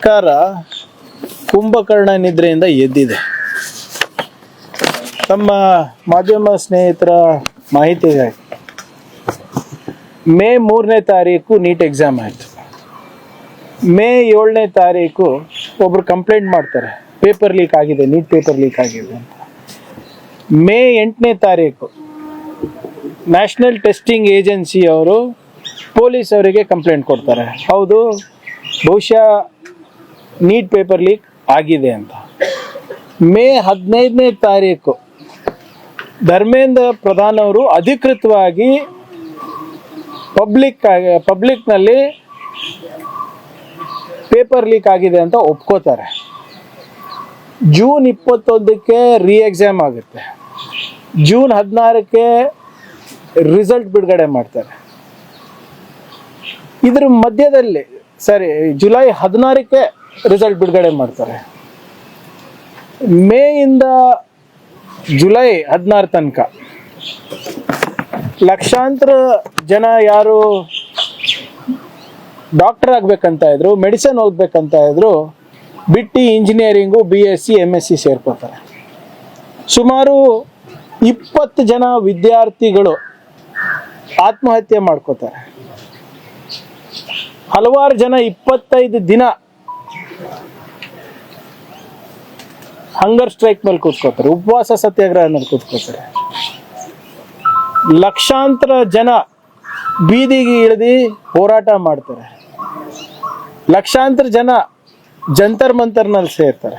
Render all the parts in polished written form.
ಸರ್ಕಾರ ಕುಂಭಕರ್ಣ ನಿದ್ರೆಯಿಂದ ಎದ್ದಿದೆ. ತಮ್ಮ ಮಾಧ್ಯಮ ಸ್ನೇಹಿತರ ಮಾಹಿತಿಗಾಗಿ ಮೇ 3ನೇ ತಾರೀಕು ನೀಟ್ ಎಕ್ಸಾಮ್ ಆಯಿತು. ಮೇ 7ನೇ ತಾರೀಕು ಒಬ್ರು ಕಂಪ್ಲೇಂಟ್ ಮಾಡ್ತಾರೆ, ಪೇಪರ್ ಲೀಕ್ ಆಗಿದೆ, ನೀಟ್ ಪೇಪರ್ ಲೀಕ್ ಆಗಿದೆ ಅಂತ. ಮೇ 8ನೇ ತಾರೀಕು ನ್ಯಾಷನಲ್ ಟೆಸ್ಟಿಂಗ್ ಏಜೆನ್ಸಿ ಅವರು ಪೊಲೀಸ್ ಅವರಿಗೆ ಕಂಪ್ಲೇಂಟ್ ಕೊಡ್ತಾರೆ, ಹೌದು ಬಹುಶಃ ನೀಟ್ ಪೇಪರ್ ಲೀಕ್ ಆಗಿದೆ ಅಂತ. ಮೇ 15ನೇ ತಾರೀಕು ಧರ್ಮೇಂದ್ರ ಪ್ರಧಾನ್ ಅವರು ಅಧಿಕೃತವಾಗಿ ಪಬ್ಲಿಕ್ನಲ್ಲಿ ಪೇಪರ್ ಲೀಕ್ ಆಗಿದೆ ಅಂತ ಒಪ್ಕೋತಾರೆ. ಜೂನ್ 21ಕ್ಕೆ ರೀ ಎಕ್ಸಾಮ್ ಆಗುತ್ತೆ. ಜೂನ್ 16ಕ್ಕೆ ರಿಸಲ್ಟ್ ಬಿಡುಗಡೆ ಮಾಡ್ತಾರೆ. ಇದ್ರ ಮಧ್ಯದಲ್ಲಿ ಜುಲೈ 16ಕ್ಕೆ ರಿಸಲ್ಟ್ ಬಿಡುಗಡೆ ಮಾಡ್ತಾರೆ. ಮೇಯಿಂದ ಜುಲೈ 16 ತನಕ ಲಕ್ಷಾಂತರ ಜನ ಯಾರು ಡಾಕ್ಟರ್ ಆಗ್ಬೇಕಂತ ಇದ್ರು, ಮೆಡಿಸಿನ್ ಓದ್ಬೇಕಂತ ಇದ್ರು, ಬಿಟ್ಟು ಇಂಜಿನಿಯರಿಂಗು BSc MSc ಸೇರ್ಕೋತಾರೆ. ಸುಮಾರು 20 ಜನ ವಿದ್ಯಾರ್ಥಿಗಳು ಆತ್ಮಹತ್ಯೆ ಮಾಡ್ಕೋತಾರೆ. ಹಲವಾರು ಜನ 25 ದಿನ ಹಂಗರ್ ಸ್ಟ್ರೈಕ್ ಮೇಲೆ ಕೂತ್ಕೋತಾರೆ, ಉಪವಾಸ ಸತ್ಯಾಗ್ರಹ ಮೇಲೆ ಕೂತ್ಕೋತಾರೆ. ಲಕ್ಷಾಂತರ ಜನ ಬೀದಿಗೆ ಇಳಿದು ಹೋರಾಟ ಮಾಡ್ತಾರೆ. ಲಕ್ಷಾಂತರ ಜನ ಜಂತರ್ ಮಂತರ್ನಲ್ಲಿ ಸೇರ್ತಾರೆ.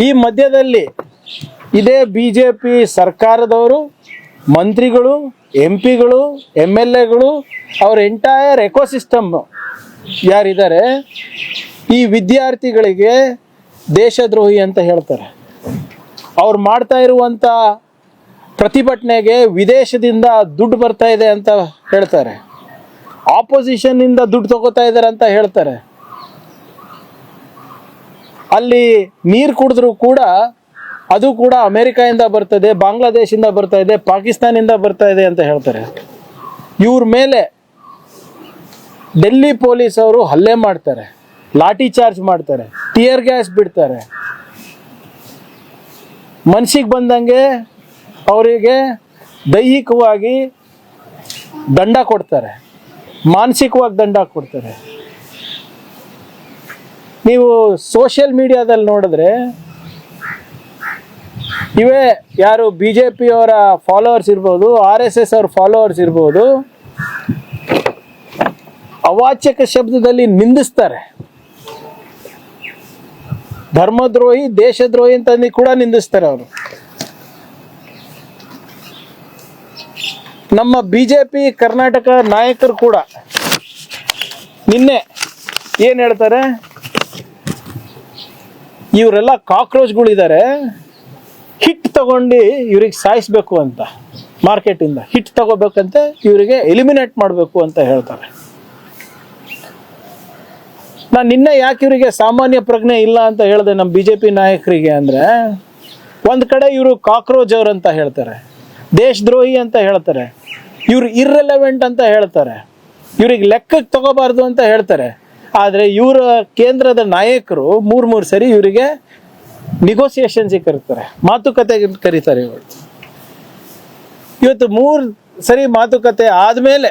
ಈ ಮಧ್ಯದಲ್ಲಿ ಇದೇ BJP ಸರ್ಕಾರದವರು, ಮಂತ್ರಿಗಳು, MP ಗಳು, MLAಗಳು, ಅವ್ರ ಎಂಟೈರ್ ಎಕೋಸಿಸ್ಟಮ್ ಯಾರಿದ್ದಾರೆ, ಈ ವಿದ್ಯಾರ್ಥಿಗಳಿಗೆ ದೇಶದ್ರೋಹಿ ಅಂತ ಹೇಳ್ತಾರೆ. ಅವ್ರು ಮಾಡ್ತಾ ಇರುವಂಥ ಪ್ರತಿಭಟನೆಗೆ ವಿದೇಶದಿಂದ ದುಡ್ಡು ಬರ್ತಾ ಇದೆ ಅಂತ ಹೇಳ್ತಾರೆ. ಆಪೋಸಿಷನ್ನಿಂದ ದುಡ್ಡು ತಗೋತಾ ಇದ್ದಾರೆ ಅಂತ ಹೇಳ್ತಾರೆ. ಅಲ್ಲಿ ನೀರು ಕುಡಿದ್ರು ಕೂಡ ಅದು ಕೂಡ ಅಮೆರಿಕಾದಿಂದ ಬರ್ತದೆ, ಬಾಂಗ್ಲಾದೇಶಿಂದ ಬರ್ತಾ ಇದೆ, ಪಾಕಿಸ್ತಾನಿಂದ ಬರ್ತಾ ಇದೆ ಅಂತ ಹೇಳ್ತಾರೆ. ಇವ್ರ ಮೇಲೆ ಡೆಲ್ಲಿ ಪೊಲೀಸ್ ಅವರು ಹಲ್ಲೆ ಮಾಡ್ತಾರೆ, ಲಾಠಿ ಚಾರ್ಜ್ ಮಾಡ್ತಾರೆ, ಟಿಯರ್ ಗ್ಯಾಸ್ ಬಿಡ್ತಾರೆ. ಮನಸ್ಸಿಗೆ ಬಂದಂಗೆ ಅವರಿಗೆ ದೈಹಿಕವಾಗಿ ದಂಡ ಕೊಡ್ತಾರೆ, ಮಾನಸಿಕವಾಗಿ ದಂಡ ಕೊಡ್ತಾರೆ. ನೀವು ಸೋಷಿಯಲ್ ಮೀಡಿಯಾದಲ್ಲಿ ನೋಡಿದ್ರೆ ಇವೇ ಯಾರು BJP ಅವರ ಫಾಲೋವರ್ಸ್ ಇರ್ಬೋದು, RSS ಅವ್ರ ಫಾಲೋವರ್ಸ್ ಇರ್ಬೋದು, ಅವಾಚ್ಯಕ ಶಬ್ದದಲ್ಲಿ ನಿಂದಿಸ್ತಾರೆ. ಧರ್ಮದ್ರೋಹಿ, ದೇಶದ್ರೋಹಿ ಅಂತಂದು ಕೂಡ ನಿಂದಿಸ್ತಾರೆ ಅವರು. ನಮ್ಮ BJP ಕರ್ನಾಟಕ ನಾಯಕರು ಕೂಡ ನಿನ್ನೆ ಏನು ಹೇಳ್ತಾರೆ, ಇವರೆಲ್ಲ ಕಾಕ್ರೋಚ್ಗಳಿದ್ದಾರೆ, ಹಿಟ್ ತಗೊಂಡು ಇವ್ರಿಗೆ ಸಾಯಿಸ್ಬೇಕು ಅಂತ, ಮಾರ್ಕೆಟಿಂದ ಹಿಟ್ ತಗೋಬೇಕಂತ ಇವರಿಗೆ ಎಲಿಮಿನೇಟ್ ಮಾಡಬೇಕು ಅಂತ ಹೇಳ್ತಾರೆ. ನಾನು ನಿನ್ನೆ ಯಾಕೆ ಇವರಿಗೆ ಸಾಮಾನ್ಯ ಪ್ರಜ್ಞೆ ಇಲ್ಲ ಅಂತ ಹೇಳಿದೆ ನಮ್ಮ BJP ನಾಯಕರಿಗೆ ಅಂದರೆ, ಒಂದು ಕಡೆ ಇವರು ಕಾಕ್ರೋಚ್ ಅವ್ರು ಅಂತ ಹೇಳ್ತಾರೆ, ದೇಶದ್ರೋಹಿ ಅಂತ ಹೇಳ್ತಾರೆ, ಇವ್ರು ಇರ್ರೆಲೆವೆಂಟ್ ಅಂತ ಹೇಳ್ತಾರೆ, ಇವ್ರಿಗೆ ಲೆಕ್ಕಕ್ಕೆ ತಗೋಬಾರ್ದು ಅಂತ ಹೇಳ್ತಾರೆ. ಆದರೆ ಇವರ ಕೇಂದ್ರದ ನಾಯಕರು ಮೂರು ಸರಿ ಇವರಿಗೆ ನಿಗೋಸಿಯೇಷನ್ಸಿಗೆ ಕರೀತಾರೆ, ಮಾತುಕತೆಗೆ ಕರೀತಾರೆ. ಇವತ್ತು 3 ಸರಿ ಮಾತುಕತೆ ಆದಮೇಲೆ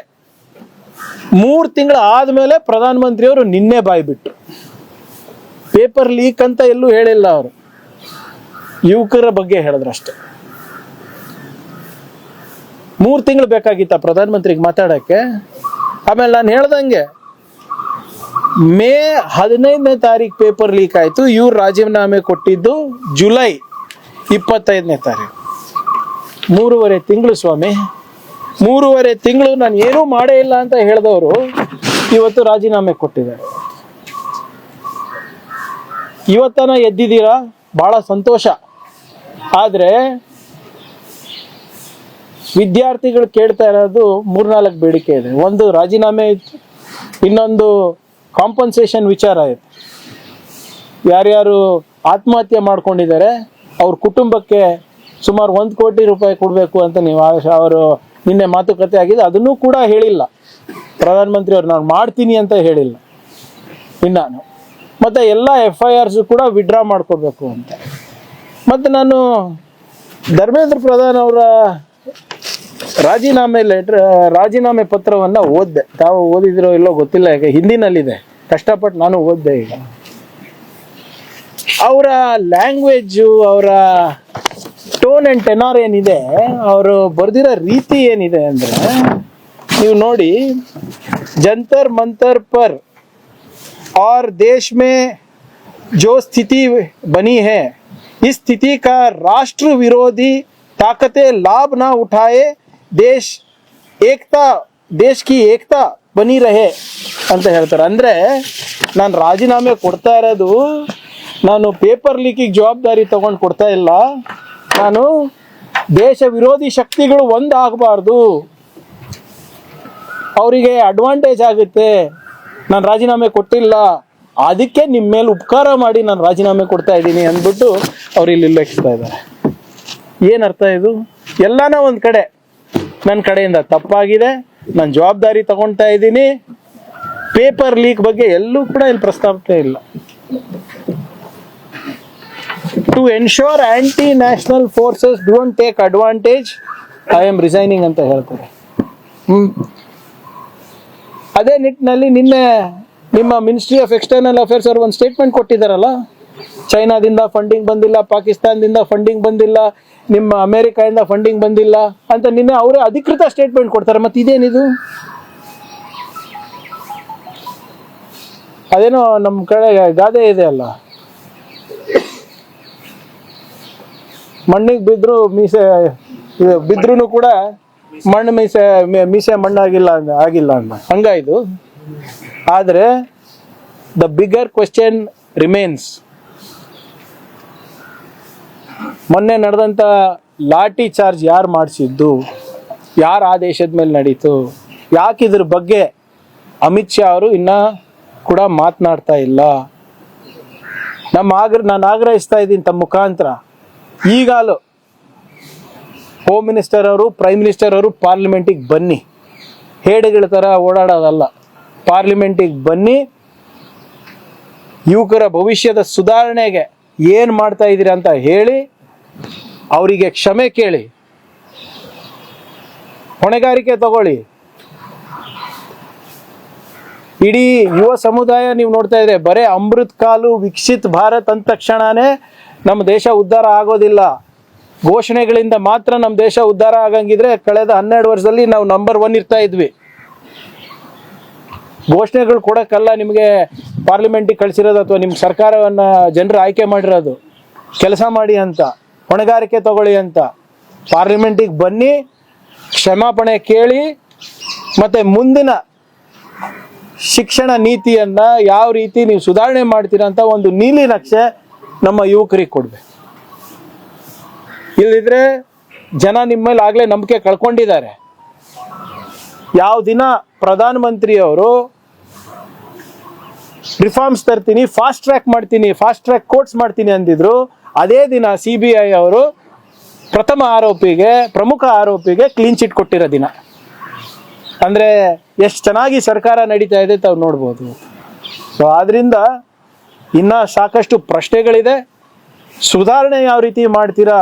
3 ತಿಂಗಳು ಆದಮೇಲೆ ಪ್ರಧಾನಮಂತ್ರಿಯವರು ನಿನ್ನೆ ಬಾಯಿ ಬಿಟ್ಟು ಪೇಪರ್ ಲೀಕ್ ಅಂತ ಎಲ್ಲೂ ಹೇಳಿಲ್ಲ. ಅವರು ಯುವಕರ ಬಗ್ಗೆ ಹೇಳಿದ್ರಷ್ಟೆ. 3 ತಿಂಗಳು ಬೇಕಾಗಿತ್ತ ಪ್ರಧಾನಮಂತ್ರಿಗೆ ಮಾತಾಡೋಕ್ಕೆ? ಆಮೇಲೆ ನಾನು ಹೇಳ್ದಂಗೆ ಮೇ 15ನೇ ತಾರೀಕು ಪೇಪರ್ ಲೀಕ್ ಆಯಿತು. ಇವ್ರು ರಾಜೀನಾಮೆ ಕೊಟ್ಟಿದ್ದು ಜುಲೈ 25ನೇ ತಾರೀಕು. 3.5 ತಿಂಗಳು ಸ್ವಾಮಿ, 3.5 ತಿಂಗಳು ನಾನು ಏನೂ ಮಾಡೇ ಇಲ್ಲ ಅಂತ ಹೇಳಿದವರು ಇವತ್ತು ರಾಜೀನಾಮೆ ಕೊಟ್ಟಿದ್ದಾರೆ. ಇವತ್ತನ ಎದ್ದಿದ್ದೀರಾ, ಭಾಳ ಸಂತೋಷ. ಆದರೆ ವಿದ್ಯಾರ್ಥಿಗಳು ಕೇಳ್ತಾ ಇರೋದು 3-4 ಬೇಡಿಕೆ ಇದೆ. ಒಂದು ರಾಜೀನಾಮೆ ಇತ್ತು, ಇನ್ನೊಂದು ಕಾಂಪನ್ಸೇಷನ್ ವಿಚಾರ ಇದೆ. ಯಾರ್ಯಾರು ಆತ್ಮಹತ್ಯೆ ಮಾಡ್ಕೊಂಡಿದ್ದಾರೆ ಅವ್ರ ಕುಟುಂಬಕ್ಕೆ ಸುಮಾರು 1 ಕೋಟಿ ರೂಪಾಯಿ ಕೊಡಬೇಕು ಅಂತ ನೀವು ಅವರು ನಿನ್ನೆ ಮಾತುಕತೆ ಆಗಿದೆ. ಅದನ್ನೂ ಕೂಡ ಹೇಳಿಲ್ಲ ಪ್ರಧಾನಮಂತ್ರಿ ಅವರು, ನಾನು ಮಾಡ್ತೀನಿ ಅಂತ ಹೇಳಿಲ್ಲ. ಇನ್ನು ಮತ್ತು ಎಲ್ಲ FIRs ಕೂಡ ವಿಡ್ರಾ ಮಾಡ್ಕೋಬೇಕು ಅಂತ. ಮತ್ತು ನಾನು ಧರ್ಮೇಂದ್ರ ಪ್ರಧಾನ್ ಅವರ ರಾಜೀನಾಮೆ ಪತ್ರವನ್ನು ಓದಿದೆ. ತಾವು ಓದಿದಿರೋ ಇಲ್ಲೋ ಗೊತ್ತಿಲ್ಲ, ಯಾಕೆ ಹಿಂದಿನಲ್ಲಿದೆ, ಕಷ್ಟಪಟ್ಟು ನಾನು ಓದಿದೆ. ಈಗ ಅವರ ಲ್ಯಾಂಗ್ವೇಜು, ಅವರ ಟೋನ್ ಆ್ಯಂಡ್ ಟೆನಾರ್ ಏನಿದೆ, ಅವರು ಬರೆದಿರೋ ರೀತಿ ಏನಿದೆ ಅಂದರೆ, ನೀವು ನೋಡಿ, ಜಂತರ್ ಮಂತರ್ ಪರ್ और देश में जो स्थिति बनी है, इस स्थिति का राष्ट्र विरोधी ताकतें लाभ ना उठाए, देश की एकता बनी रहे ಅಂತ ಹೇಳ್ತಾರೆ. ಅಂದರೆ ನಾನು ರಾಜೀನಾಮೆ ಕೊಡ್ತಾ ಇರೋದು ನಾನು ಪೇಪರ್ ಲೀಕಿಗೆ ಜವಾಬ್ದಾರಿ ತಗೊಂಡು ಕೊಡ್ತಾ ಇಲ್ಲ, ನಾನು ದೇಶ ವಿರೋಧಿ ಶಕ್ತಿಗಳು ಒಂದಾಗಬಾರ್ದು, ಅವರಿಗೆ ಅಡ್ವಾಂಟೇಜ್ ಆಗುತ್ತೆ, ನಾನು ರಾಜೀನಾಮೆ ಕೊಟ್ಟಿಲ್ಲ, ಅದಕ್ಕೆ ನಿಮ್ಮ ಮೇಲೆ ಉಪಕಾರ ಮಾಡಿ ನಾನು ರಾಜೀನಾಮೆ ಕೊಡ್ತಾ ಇದ್ದೀನಿ ಅಂದ್ಬಿಟ್ಟು ಅವ್ರು ಇಲ್ಲಿ ಉಲ್ಲೇಖಿಸ್ತಾ ಇದ್ದಾರೆ. ಏನರ್ಥ ಇದು? ಎಲ್ಲಾನ ಒಂದು ಕಡೆ ನನ್ನ ಕಡೆಯಿಂದ ತಪ್ಪಾಗಿದೆ, ನಾನು ಜವಾಬ್ದಾರಿ ತಗೊಳ್ತಾ ಇದ್ದೀನಿ, ಪೇಪರ್ ಲೀಕ್ ಬಗ್ಗೆ ಎಲ್ಲೂ ಕೂಡ ಇಲ್ಲಿ ಪ್ರಸ್ತಾವನೆ ಇಲ್ಲ. To ensure anti national forces don't take advantage, I am resigning ಅಂತ ಹೇಳ್ತಾರೆ. ಅದೇ ನಿಟ್ಟಿನಲ್ಲಿ ನಿನ್ನೆ ನಿಮ್ಮ ಮಿನಿಸ್ಟ್ರಿ ಆಫ್ ಎಕ್ಸ್ಟರ್ನಲ್ ಅಫೇರ್ಸ್ ಅವರು ಒಂದು ಸ್ಟೇಟ್ಮೆಂಟ್ ಕೊಟ್ಟಿದ್ದಾರಲ್ಲ, ಚೈನಾದಿಂದ ಫಂಡಿಂಗ್ ಬಂದಿಲ್ಲ, ಪಾಕಿಸ್ತಾನದಿಂದ ಫಂಡಿಂಗ್ ಬಂದಿಲ್ಲ, ನಿಮ್ಮ ಅಮೇರಿಕಾದಿಂದ ಫಂಡಿಂಗ್ ಬಂದಿಲ್ಲ ಅಂತ ನಿನ್ನೆ ಅವರೇ ಅಧಿಕೃತ ಸ್ಟೇಟ್ಮೆಂಟ್ ಕೊಡ್ತಾರೆ. ಮತ್ತು ಇದೇನಿದು? ಅದೇನೋ ನಮ್ಮ ಕಡೆ ಗಾದೆ ಇದೆ ಅಲ್ಲ, ಮಣ್ಣಿಗೆ ಬಿದ್ದರೂ ಬಿದ್ರೂ ಕೂಡ ಮಣ್ಣು ಮೀಸೆ ಮಣ್ಣಾಗಿಲ್ಲ ಆಗಿಲ್ಲ ಅಂತ ಹಂಗಾಯ್ತು. ಆದರೆ ದ ಬಿಗ್ಗರ್ ಕ್ವೆಶ್ಚನ್ ರಿಮೇನ್ಸ್, ಮೊನ್ನೆ ನಡೆದಂಥ ಲಾಠಿ ಚಾರ್ಜ್ ಯಾರು ಮಾಡಿಸಿದ್ದು, ಯಾರ ಆದೇಶದ ಮೇಲೆ ನಡೀತು, ಯಾಕೆ ಇದ್ರ ಬಗ್ಗೆ ಅಮಿತ್ ಶಾ ಅವರು ಇನ್ನೂ ಕೂಡ ಮಾತನಾಡ್ತಾ ಇಲ್ಲ? ನಾನು ಆಗ್ರಹಿಸ್ತಾ ಇದ್ದೀನಿ ತಮ್ಮ ಮುಖಾಂತರ, ಈಗಲೂ ಹೋಮ್ ಮಿನಿಸ್ಟರ್ ಅವರು, ಪ್ರೈಮ್ ಮಿನಿಸ್ಟರ್ ಅವರು ಪಾರ್ಲಿಮೆಂಟಿಗೆ ಬನ್ನಿ, ಹೇಡುಗಳ ಥರ ಓಡಾಡೋದಲ್ಲ, ಪಾರ್ಲಿಮೆಂಟಿಗೆ ಬನ್ನಿ, ಯುವಕರ ಭವಿಷ್ಯದ ಸುಧಾರಣೆಗೆ ಏನು ಮಾಡ್ತಾ ಇದ್ದೀರಿ ಅಂತ ಹೇಳಿ ಅವರಿಗೆ ಕ್ಷಮೆ ಕೇಳಿ, ಹೊಣೆಗಾರಿಕೆ ತಗೊಳ್ಳಿ. ಇಡೀ ಯುವ ಸಮುದಾಯ ನೀವು ನೋಡ್ತಾ ಇದ್ರೆ ಬರೇ ಅಮೃತ್ ಕಾಲು ವಿಕಸಿತ್ ಭಾರತ್ ಅಂದ ತಕ್ಷಣನೇ ನಮ್ಮ ದೇಶ ಉದ್ಧಾರ ಆಗೋದಿಲ್ಲ. ಘೋಷಣೆಗಳಿಂದ ಮಾತ್ರ ನಮ್ಮ ದೇಶ ಉದ್ಧಾರ ಆಗಂಗಿದ್ರೆ ಕಳೆದ 12 ವರ್ಷದಲ್ಲಿ ನಾವು ನಂಬರ್ 1 ಇರ್ತಾ ಇದ್ವಿ. ಘೋಷಣೆಗಳು ಕೊಡೋಕ್ಕಲ್ಲ ನಿಮಗೆ ಪಾರ್ಲಿಮೆಂಟಿಗೆ ಕಳಿಸಿರೋದು ಅಥವಾ ನಿಮ್ಮ ಸರ್ಕಾರವನ್ನು ಜನರು ಆಯ್ಕೆ ಮಾಡಿರೋದು, ಕೆಲಸ ಮಾಡಿ ಅಂತ, ಹೊಣೆಗಾರಿಕೆ ತಗೊಳ್ಳಿ ಅಂತ. ಪಾರ್ಲಿಮೆಂಟಿಗೆ ಬನ್ನಿ, ಕ್ಷಮಾಪಣೆ ಕೇಳಿ, ಮತ್ತು ಮುಂದಿನ ಶಿಕ್ಷಣ ನೀತಿಯನ್ನು ಯಾವ ರೀತಿ ನೀವು ಸುಧಾರಣೆ ಮಾಡ್ತೀರಾ ಅಂತ ಒಂದು ನೀಲಿ ನಕ್ಷೆ ನಮ್ಮ ಯುವಕರಿಗೆ ಕೊಡಬೇಕು. ಇಲ್ಲದಿದ್ರೆ ಜನ ನಿಮ್ಮ ಮೇಲೆ ಆಗಲೇ ನಂಬಿಕೆ ಕಳ್ಕೊಂಡಿದ್ದಾರೆ. ಯಾವ ದಿನ ಪ್ರಧಾನಮಂತ್ರಿಯವರು ರಿಫಾರ್ಮ್ಸ್ ತರ್ತೀನಿ, ಫಾಸ್ಟ್ ಟ್ರ್ಯಾಕ್ ಮಾಡ್ತೀನಿ, ಫಾಸ್ಟ್ ಟ್ರ್ಯಾಕ್ ಕೋರ್ಟ್ಸ್ ಮಾಡ್ತೀನಿ ಅಂದಿದ್ರು, ಅದೇ ದಿನ CBI ಅವರು ಪ್ರಮುಖ ಆರೋಪಿಗೆ ಕ್ಲೀನ್ ಚಿಟ್ ಕೊಟ್ಟಿರೋ ದಿನ. ಅಂದರೆ ಎಷ್ಟು ಚೆನ್ನಾಗಿ ಸರ್ಕಾರ ನಡೀತಾ ಇದೆ ತಾವು ನೋಡ್ಬೋದು. ಸೊ ಆದ್ದರಿಂದ ಇನ್ನೂ ಸಾಕಷ್ಟು ಪ್ರಶ್ನೆಗಳಿದೆ. ಸುಧಾರಣೆ ಯಾವ ರೀತಿ ಮಾಡ್ತೀರಾ,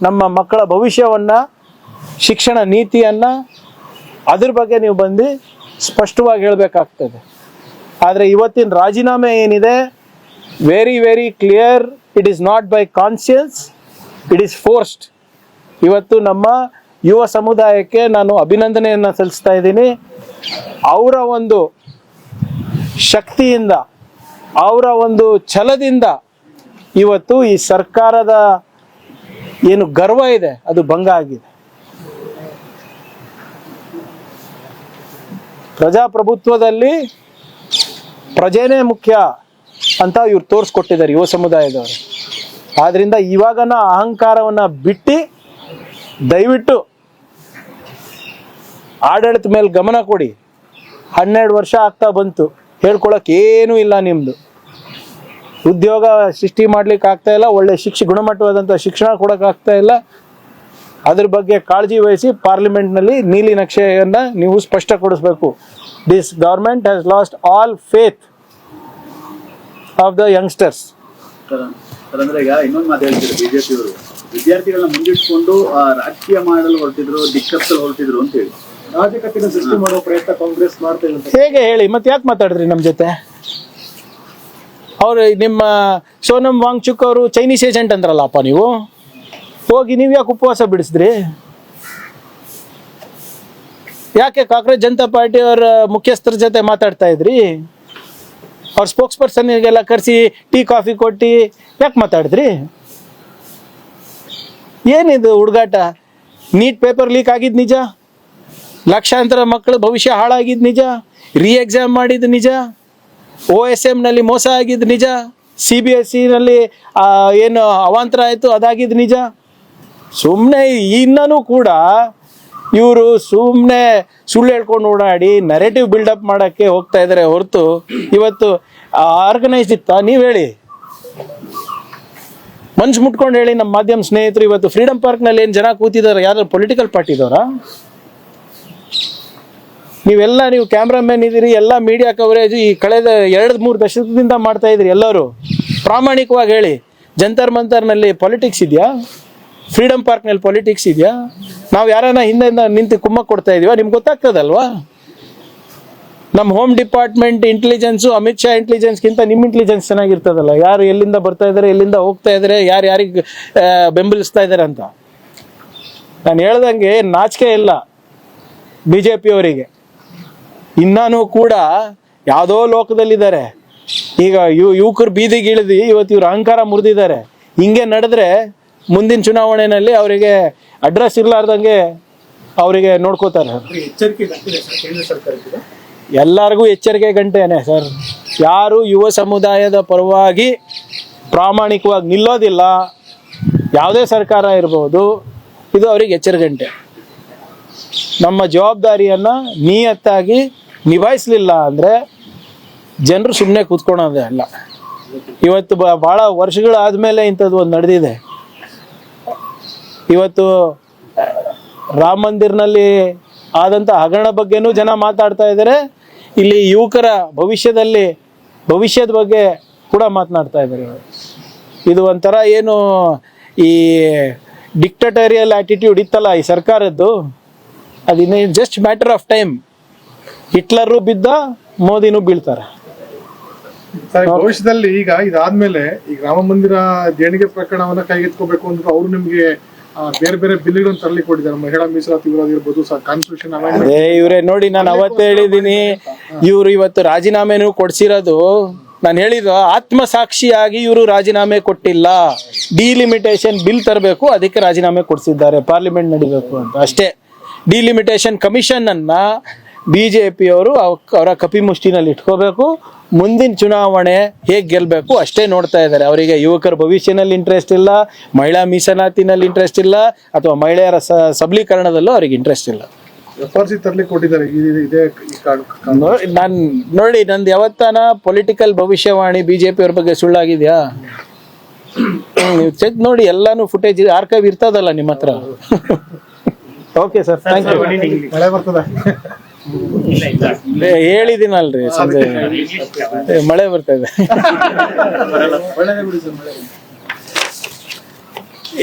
ನಮ್ಮ ಮಕ್ಕಳ ಭವಿಷ್ಯವನ್ನು, ಶಿಕ್ಷಣ ನೀತಿಯನ್ನು, ಅದ್ರ ಬಗ್ಗೆ ನೀವು ಬಂದು ಸ್ಪಷ್ಟವಾಗಿ ಹೇಳಬೇಕಾಗ್ತದೆ. ಆದರೆ ಇವತ್ತಿನ ರಾಜೀನಾಮೆ ಏನಿದೆ, very very clear, it is not by conscience, it is forced. ಇವತ್ತು ನಮ್ಮ ಯುವ ಸಮುದಾಯಕ್ಕೆ ನಾನು ಅಭಿನಂದನೆಯನ್ನು ಸಲ್ಲಿಸ್ತಾ ಇದ್ದೀನಿ. ಅವರ ಒಂದು ಶಕ್ತಿಯಿಂದ, ಅವರ ಒಂದು ಛಲದಿಂದ ಇವತ್ತು ಈ ಸರ್ಕಾರದ ಏನು ಗರ್ವ ಇದೆ ಅದು ಭಂಗ ಆಗಿದೆ. ಪ್ರಜಾಪ್ರಭುತ್ವದಲ್ಲಿ ಪ್ರಜೆನೇ ಮುಖ್ಯ ಅಂತ ಇವ್ರು ತೋರಿಸ್ಕೊಟ್ಟಿದ್ದಾರೆ ಯುವ ಸಮುದಾಯದವರು. ಆದ್ರಿಂದ ಇವಾಗನ ಅಹಂಕಾರವನ್ನು ಬಿಟ್ಟು ದಯವಿಟ್ಟು ಆಡಳಿತ ಮೇಲೆ ಗಮನ ಕೊಡಿ. 12 ವರ್ಷ ಆಗ್ತಾ ಬಂತು, ಹೇಳ್ಕೊಳಕ್ಕೆ ಏನೂ ಇಲ್ಲ. ನಿಮ್ಮದು ಉದ್ಯೋಗ ಸೃಷ್ಟಿ ಮಾಡ್ಲಿಕ್ಕೆ ಆಗ್ತಾ ಇಲ್ಲ, ಒಳ್ಳೆ ಗುಣಮಟ್ಟವಾದಂಥ ಶಿಕ್ಷಣ ಕೊಡೋಕ್ಕಾಗ್ತಾ ಇಲ್ಲ. ಅದ್ರ ಬಗ್ಗೆ ಕಾಳಜಿ ವಹಿಸಿ ಪಾರ್ಲಿಮೆಂಟ್ನಲ್ಲಿ ನೀಲಿ ನಕ್ಷೆಯನ್ನು ನೀವು ಸ್ಪಷ್ಟಪಡಿಸಬೇಕು. This government has last all faith of the youngsters. ಅಂದ್ರೆ ಈಗ ಇನ್ನೊಂದು ಮಾತು ಹೇಳ್ತಿದ್ರು ಬಿಜೆಪಿ ಅವರು, ವಿದ್ಯಾರ್ಥಿಗಳನ್ನ ಮುಂದಿಟ್ಕೊಂಡು ರಾಜಕೀಯ ಮಾಡಲು ಹೊರಟಿದ್ರು, ದಿಕ್ಕತ್ತಲು ಹೊರಟಿದ್ರು ಅಂತ ಹೇಳಿ ರಾಜಕೀಯ ಸೃಷ್ಟಿ ಮಾಡುವ ಪ್ರಯತ್ನ ಕಾಂಗ್ರೆಸ್ ಮಾಡ್ತಾ ಇದೆ. ಹೇಗೆ ಹೇಳಿ, ಮತ್ತೆ ಯಾಕೆ ಮಾತಾಡಿದ್ರಿ ನಮ್ಮ ಜೊತೆ? ಅವ್ರು ನಿಮ್ಮ ಸೋನಂ ವಾಂಗ್ಚುಕ್ ಅವರು ಚೈನೀಸ್ ಏಜೆಂಟ್ ಅಂದ್ರಲ್ಲಪ್ಪ, ನೀವು ಹೋಗಿ ನೀವು ಯಾಕೆ ಉಪವಾಸ ಬಿಡಿಸಿದ್ರಿ? ಯಾಕೆ ಕಾಂಗ್ರೆಸ್ ಜನತಾ ಪಾರ್ಟಿ ಅವರ ಮುಖ್ಯಸ್ಥರ ಜೊತೆ ಮಾತಾಡ್ತಾ ಇದ್ರಿ? ಅವ್ರ ಸ್ಪೋಕ್ಸ್ ಪರ್ಸನ್ಗೆಲ್ಲ ಕರೆಸಿ ಟೀ ಕಾಫಿ ಕೊಟ್ಟು ಯಾಕೆ ಮಾತಾಡಿದ್ರಿ? ಏನಿದು ಹುಡುಗಾಟ? ನೀಟ್ ಪೇಪರ್ ಲೀಕ್ ಆಗಿದ್ದು ನಿಜ, ಲಕ್ಷಾಂತರ ಮಕ್ಕಳ ಭವಿಷ್ಯ ಹಾಳಾಗಿದ್ದು ನಿಜ, ಎಕ್ಸಾಮ್ ಮಾಡಿದ್ದು ನಿಜ, OSM ನಲ್ಲಿ ಮೋಸ ಆಗಿದ್ದು ನಿಜ, CBSE ನಲ್ಲಿ ಏನು ಅವಾಂತರ ಆಯಿತು ಅದಾಗಿದ್ದು ನಿಜ. ಸುಮ್ಮನೆ ಇನ್ನೂ ಕೂಡ ಇವರು ಸುಮ್ಮನೆ ಸುಳ್ಳು ಹೇಳ್ಕೊಂಡು ಓಡಾಡಿ ನರೇಟಿವ್ ಬಿಲ್ಡಪ್ ಮಾಡೋಕ್ಕೆ ಹೋಗ್ತಾ ಇದ್ದಾರೆ ಹೊರತು ಇವತ್ತು ಆರ್ಗನೈಸ್ ಇತ್ತ? ನೀವು ಹೇಳಿ, ಮನ್ಸು ಮುಟ್ಕೊಂಡು ಹೇಳಿ. ನಮ್ಮ ಮಾಧ್ಯಮ ಸ್ನೇಹಿತರು ಇವತ್ತು ಫ್ರೀಡಮ್ ಪಾರ್ಕ್ನಲ್ಲಿ ಏನು ಜನ ಕೂತಿದ್ದಾರೆ, ಯಾರು ಪೊಲಿಟಿಕಲ್ ಪಾರ್ಟಿದವರಾ? ನೀವು ಕ್ಯಾಮ್ರಾಮನ್ ಇದ್ದೀರಿ, ಎಲ್ಲ ಮೀಡಿಯಾ ಕವರೇಜ್ ಈ ಕಳೆದ 2-3 ದಶಕದಿಂದ ಮಾಡ್ತಾ ಇದ್ರಿ. ಎಲ್ಲರೂ ಪ್ರಾಮಾಣಿಕವಾಗಿ ಹೇಳಿ, ಜಂತರ್ ಮಂತರ್ನಲ್ಲಿ ಪಾಲಿಟಿಕ್ಸ್ ಇದೆಯಾ? ಫ್ರೀಡಮ್ ಪಾರ್ಕ್ನಲ್ಲಿ ಪಾಲಿಟಿಕ್ಸ್ ಇದೆಯಾ? ನಾವು ಯಾರನ್ನ ಹಿಂದೆಯಿಂದ ನಿಂತು ಕುಮ್ಮಕ್ ಕೊಡ್ತಾ ಇದೀವ? ನಿಮ್ಗೆ ಗೊತ್ತಾಗ್ತದಲ್ವಾ? ನಮ್ಮ home department intelligence Amit Shah ಇಂಟೆಲಿಜೆನ್ಸ್ಗಿಂತ ನಿಮ್ಮ ಇಂಟೆಲಿಜೆನ್ಸ್ ಚೆನ್ನಾಗಿರ್ತದಲ್ಲ. ಯಾರು ಎಲ್ಲಿಂದ ಬರ್ತಾ ಇದ್ದಾರೆ, ಎಲ್ಲಿಂದ ಹೋಗ್ತಾ ಇದ್ದಾರೆ, ಯಾರಿಗೆ ಬೆಂಬಲಿಸ್ತಾ ಇದ್ದಾರೆ ಅಂತ. ನಾನು ಹೇಳ್ದಂಗೆ ನಾಚಿಕೆ ಇಲ್ಲ BJP ಅವರಿಗೆ. ಇನ್ನೂ ಕೂಡ ಯಾವುದೋ ಲೋಕದಲ್ಲಿದ್ದಾರೆ. ಈಗ ಯುವಕರು ಬೀದಿಗೆ ಇಳಿದು ಇವತ್ತು ಇವ್ರು ಅಹಂಕಾರ ಮುರಿದಿದ್ದಾರೆ. ಹಿಂಗೆ ನಡೆದ್ರೆ ಮುಂದಿನ ಚುನಾವಣೆಯಲ್ಲಿ ಅವರಿಗೆ ಅಡ್ರೆಸ್ ಇರಲಾರ್ದಂಗೆ ಅವರಿಗೆ ನೋಡ್ಕೋತಾರೆ. ಎಲ್ಲರಿಗೂ ಎಚ್ಚರಿಕೆ ಗಂಟೆನೆ ಸರ್. ಯಾರು ಯುವ ಸಮುದಾಯದ ಪರವಾಗಿ ಪ್ರಾಮಾಣಿಕವಾಗಿ ನಿಲ್ಲೋದಿಲ್ಲ, ಯಾವುದೇ ಸರ್ಕಾರ ಇರ್ಬೋದು, ಇದು ಅವ್ರಿಗೆ ಎಚ್ಚರಿಕೆ ಗಂಟೆ. ನಮ್ಮ ಜವಾಬ್ದಾರಿಯನ್ನು ನಿಯತ್ತಾಗಿ ನಿಭಾಯಿಸಲಿಲ್ಲ ಅಂದರೆ ಜನರು ಸುಮ್ಮನೆ ಕೂತ್ಕೊಳೋದೇ ಅಲ್ಲ. ಇವತ್ತು ಭಾಳ ವರ್ಷಗಳಾದಮೇಲೆ ಇಂಥದ್ದು ಒಂದು ನಡೆದಿದೆ. ಇವತ್ತು ರಾಮ ಮಂದಿರ್ನಲ್ಲಿ ಆದಂಥ ಹಗರಣ ಬಗ್ಗೆನೂ ಜನ ಮಾತಾಡ್ತಾ ಇದ್ದಾರೆ. ಇಲ್ಲಿ ಯುವಕರ ಭವಿಷ್ಯದ ಬಗ್ಗೆ ಕೂಡ ಮಾತನಾಡ್ತಾ ಇದ್ದಾರೆ. ಇದು ಒಂಥರ ಏನು ಈ ಡಿಕ್ಟಟೋರಿಯಲ್ ಆಟಿಟ್ಯೂಡ್ ಇತ್ತಲ್ಲ ಈ ಸರ್ಕಾರದ್ದು, ಅದಿನ್ನ just matter of time. Hitler ಬಿದ್ದ, ಮೋದಿನೂ ಬೀಳ್ತಾರೆ. ಭವಿಷ್ಯದಲ್ಲಿ ಈಗ ಇದಾದ್ಮೇಲೆ ಈಗ ರಾಮ ಮಂದಿರ ದೇಣಿಗೆ ಪ್ರಕರಣವನ್ನ ಕೈಗೆತ್ಕೋಬೇಕು ಅಂದ್ರೆ ಅವರು ನಿಮ್ಗೆ ಬೇರೆ ಬೇರೆ ಬಿಲ್ಗಳನ್ನು ತರಲಿ ಕೊಟ್ಟಿದ್ದಾರೆ. ಮಹಿಳಾ ಮೀಸಲಾತಿ ವಿರೋಧ ಇರ್ಬೋದು, ಕಾನ್ಸ್ಟಿಟ್ಯೂಷನ್ ಅದೇ ಇವರೇ ನೋಡಿ. ನಾನು ಅವತ್ತೇ ಹೇಳಿದ್ದೀನಿ, ಇವರು ಇವತ್ತು ರಾಜೀನಾಮೆನೂ ಕೊಡ್ಸಿರೋದು ನಾನು ಹೇಳಿದ್ದು ಆತ್ಮಸಾಕ್ಷಿಯಾಗಿ ಇವರು ರಾಜೀನಾಮೆ ಕೊಟ್ಟಿಲ್ಲ. ಡಿಲಿಮಿಟೇಷನ್ ಬಿಲ್ ತರಬೇಕು, ಅದಕ್ಕೆ ರಾಜೀನಾಮೆ ಕೊಡಿಸಿದ್ದಾರೆ, ಪಾರ್ಲಿಮೆಂಟ್ ನಡಿಬೇಕು ಅಂತ ಅಷ್ಟೇ. ಡಿಲಿಮಿಟೇಷನ್ ಕಮಿಷನ್ ಅನ್ನ BJPಯವರು ಅವರ ಕಪಿಮುಷ್ಟಿನಲ್ಲಿ ಇಟ್ಕೋಬೇಕು. ಮುಂದಿನ ಚುನಾವಣೆ ಹೇಗೆ ಗೆಲ್ಲಬೇಕು ಅಷ್ಟೇ ನೋಡ್ತಾ ಇದ್ದಾರೆ. ಅವರಿಗೆ ಯುವಕರ ಭವಿಷ್ಯನಲ್ಲಿ ಇಂಟ್ರೆಸ್ಟ್ ಇಲ್ಲ, ಮಹಿಳಾ ಮೀಸಲಾತಿನಲ್ಲಿ ಇಂಟ್ರೆಸ್ಟ್ ಇಲ್ಲ, ಅಥವಾ ಮಹಿಳೆಯರ ಸಬಲೀಕರಣದಲ್ಲೂ ಅವ್ರಿಗೆ ಇಂಟ್ರೆಸ್ಟ್ ಇಲ್ಲ. ನಾನು ನೋಡಿ, ನಂದು ಯಾವತ್ತಾನ ಪೊಲಿಟಿಕಲ್ ಭವಿಷ್ಯವಾಣಿ BJPಯವ್ರ ಬಗ್ಗೆ ಸುಳ್ಳಾಗಿದೆಯಾ? ನೀವು ಚೆಕ್ ನೋಡಿ, ಎಲ್ಲಾನು ಫುಟೇಜ್ ಆರ್ಕೈವ್ ಇರ್ತದಲ್ಲ ನಿಮ್ಮ ಹತ್ರ. Okay sir, thank you. ಮಳೆ ಬರ್ತದ ಹೇಳಿದ್ದೀನಲ್ರಿ ಸಂಜೆ ಮಳೆ ಬರ್ತಾ ಇದೆ.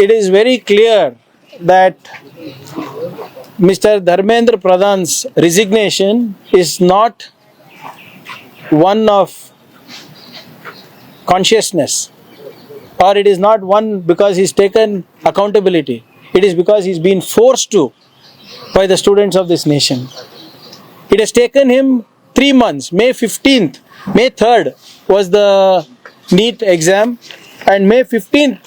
It is very clear that Mr. Dharmendra Pradhan's resignation is not one of consciousness, or it is not one because he's taken accountability. It is because he's been forced to by the students of this nation. It has taken him 3 months. May 15th, May 3rd was the NEET exam, and May 15th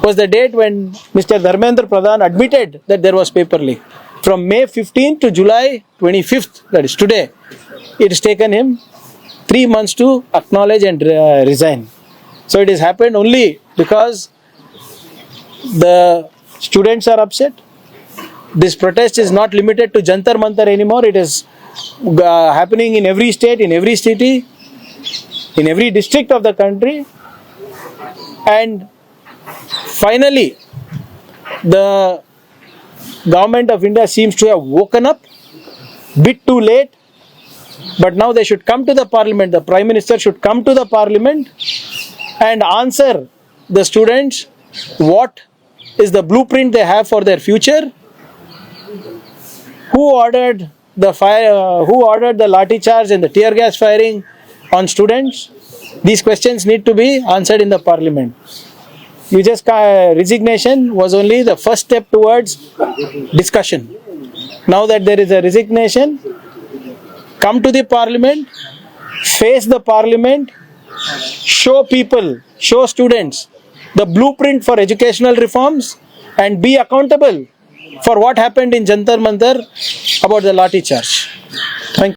was the date when Mr. Dharmendra Pradhan admitted that there was paper leak. From May 15th to July 25th, that is today, it has taken him 3 months to acknowledge and resign. So it has happened only because the students are upset. This protest is not limited to Jantar Mantar anymore. It is happening in every state, in every city, in every district of the country. And finally, the government of India seems to have woken up, bit too late, But now they should come to the parliament. The Prime Minister should come to the parliament and answer the students what is the blueprint they have for their future. Who ordered the lathi charge and the tear gas firing on students? These questions need to be answered in the parliament. Resignation was only the first step towards discussion. Now that there is a resignation, come to the parliament, face the parliament, show people, show students the blueprint for educational reforms and be accountable for what happened in Jantar Mantar about the lathi charge.